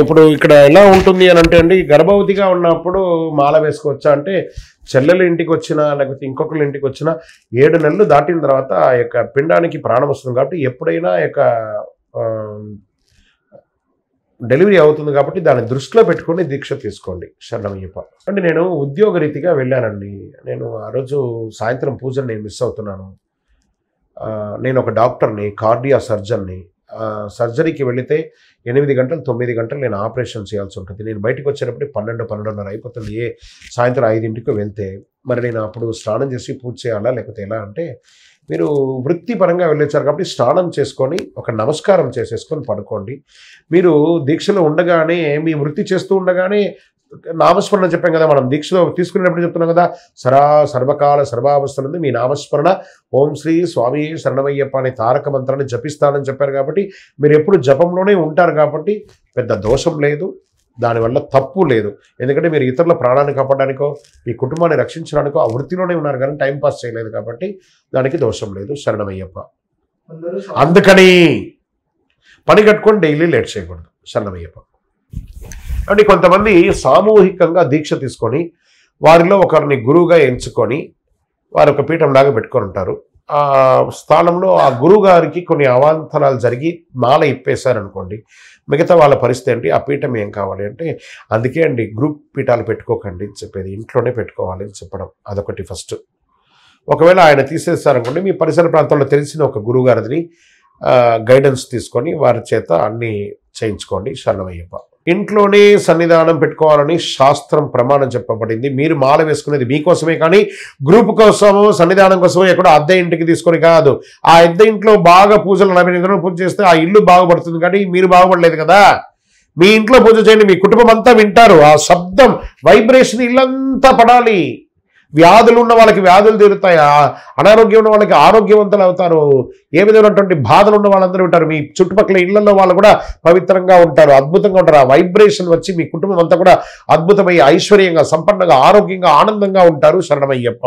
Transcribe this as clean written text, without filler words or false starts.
ఇప్పుడు ఇక్కడ ఎలా ఉంటుంది అని అంటే అండి, గర్భవతిగా ఉన్నప్పుడు మాల వేసుకోవచ్చా అంటే, చెల్లెల ఇంటికి వచ్చినా లేకపోతే ఇంకొకళ్ళ ఇంటికి వచ్చినా 7 నెలలు దాటిన తర్వాత ఆ యొక్క పిండానికి ప్రాణం వస్తుంది కాబట్టి ఎప్పుడైనా ఆ యొక్క డెలివరీ అవుతుంది కాబట్టి దాన్ని దృష్టిలో పెట్టుకొని దీక్ష తీసుకోండి. శరణమయ్యప్ప. అంటే నేను ఉద్యోగరీతిగా వెళ్ళానండి. నేను ఆ రోజు సాయంత్రం పూజను నేను మిస్ అవుతున్నాను. నేను ఒక డాక్టర్ని, కార్డియా సర్జన్ని. సర్జరీకి వెళితే 8 గంటలు 9 గంటలు నేను ఆపరేషన్ చేయాల్సి ఉంటుంది. నేను బయటకు వచ్చేటప్పుడు 12, 12:30 అయిపోతుంది. సాయంత్రం 5కి వెళ్తే మరి నేను అప్పుడు స్నానం చేసి పూజ చేయాలా లేకపోతే ఎలా అంటే, మీరు వృత్తిపరంగా వెళ్ళొచ్చారు కాబట్టి స్నానం చేసుకొని ఒక నమస్కారం చేసేసుకొని పడుకోండి. మీరు దీక్షలో ఉండగానే మీ వృత్తి చేస్తూ ఉండగానే నామస్మరణ చెప్పాం కదా, మనం దీక్షలో తీసుకునేటప్పుడు చెప్తున్నాం కదా, సర్వకాల సర్వావస్థలందు మీ నామస్మరణ ఓం శ్రీ స్వామి శరణమయ్యప్ప అనే తారక మంత్రాన్ని జపిస్తానని చెప్పారు కాబట్టి మీరు ఎప్పుడు జపంలోనే ఉంటారు కాబట్టి పెద్ద దోషం లేదు, దానివల్ల తప్పు లేదు. ఎందుకంటే మీరు ఇతరుల ప్రాణాన్ని కాపాడడానికో మీ కుటుంబాన్ని రక్షించడానికో ఆ వృత్తిలోనే ఉన్నారు కానీ టైంపాస్ చేయలేదు కాబట్టి దానికి దోషం లేదు. శరణమయ్యప్ప. అందుకని పని కట్టుకొని డైలీ లేట్ చేయకూడదు. శరణమయ్యప్ప. అంటే కొంతమంది సామూహికంగా దీక్ష తీసుకొని వారిలో ఒకరిని గురువుగా ఎంచుకొని వారు ఒక పీఠంలాగా పెట్టుకొని ఉంటారు. ఆ స్థానంలో ఆ గురువు గారికి కొన్ని అవాంతరాలు జరిగి మాల ఇప్పేశారనుకోండి, మిగతా వాళ్ళ పరిస్థితి ఏంటి, ఆ పీఠం ఏం కావాలి అంటే, అందుకే అండి గ్రూప్ పీఠాలు పెట్టుకోకండి అని చెప్పేది, ఇంట్లోనే పెట్టుకోవాలి అని చెప్పడం. అదొకటి ఫస్ట్. ఒకవేళ ఆయన తీసేస్తారనుకోండి, మీ పరిసర ప్రాంతంలో తెలిసిన ఒక గురువు గారిని గైడెన్స్ తీసుకొని వారి చేత అన్నీ చేయించుకోండి. శరణమయ్యప్ప. ఇంట్లోనే సన్నిధానం పెట్టుకోవాలని శాస్త్రం ప్రమాణం చెప్పబడింది. మీరు మాల వేసుకునేది మీకోసమే కానీ గ్రూప్ కోసమో సన్నిధానం కోసమో ఎక్కడో అద్దె ఇంటికి తీసుకొని కాదు. ఆ అద్దె ఇంట్లో బాగా పూజలు 40 గంటలు పూజ చేస్తే ఆ ఇల్లు బాగుపడుతుంది కానీ మీరు బాగుపడలేదు కదా. మీ ఇంట్లో పూజ చేయండి, మీ కుటుంబం అంతా వింటారు. ఆ శబ్దం వైబ్రేషన్ ఇల్లంతా పడాలి. వ్యాధులు ఉన్న వాళ్ళకి వ్యాధులు తీరుతాయి, అనారోగ్యం ఉన్న వాళ్ళకి ఆరోగ్యవంతులు అవుతారు, ఏ విధమైనటువంటి బాధలు ఉన్న వాళ్ళందరూ ఉంటారు, మీ చుట్టుపక్కల ఇళ్లలో వాళ్ళు కూడా పవిత్రంగా ఉంటారు, అద్భుతంగా ఉంటారు. ఆ వైబ్రేషన్ వచ్చి మీ కుటుంబం అంతా కూడా అద్భుతమై ఐశ్వర్యంగా సంపన్నంగా ఆరోగ్యంగా ఆనందంగా ఉంటారు. శరణమయ్యప్ప.